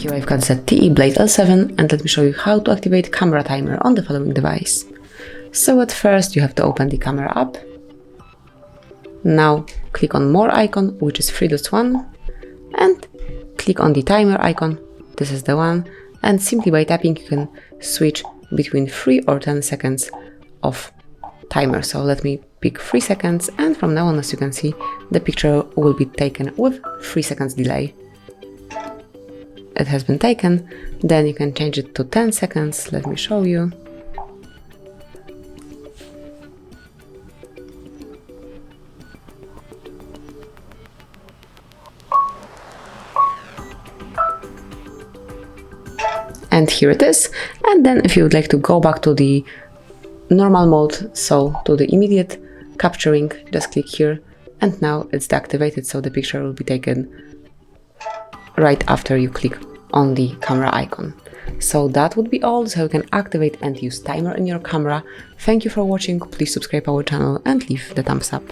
Here I've got ZTE Blade L7, and let me show you how to activate camera timer on the following device. So at first you have to open the camera app. Now click on more icon, which is 3+1, and click on the timer icon, this is the one, and simply by tapping you can switch between 3 or 10 seconds of timer. So let me pick 3 seconds, and from now on, as you can see, the picture will be taken with 3 seconds delay. It has been taken, then you can change it to 10 seconds, let me show you. And here it is. And then if you would like to go back to the normal mode, so to the immediate capturing, just click here, and now it's deactivated, so the picture will be taken right after you click on the camera icon. So that would be all, so you can activate and use timer in your camera. Thank you for watching, please subscribe our channel and leave the thumbs up.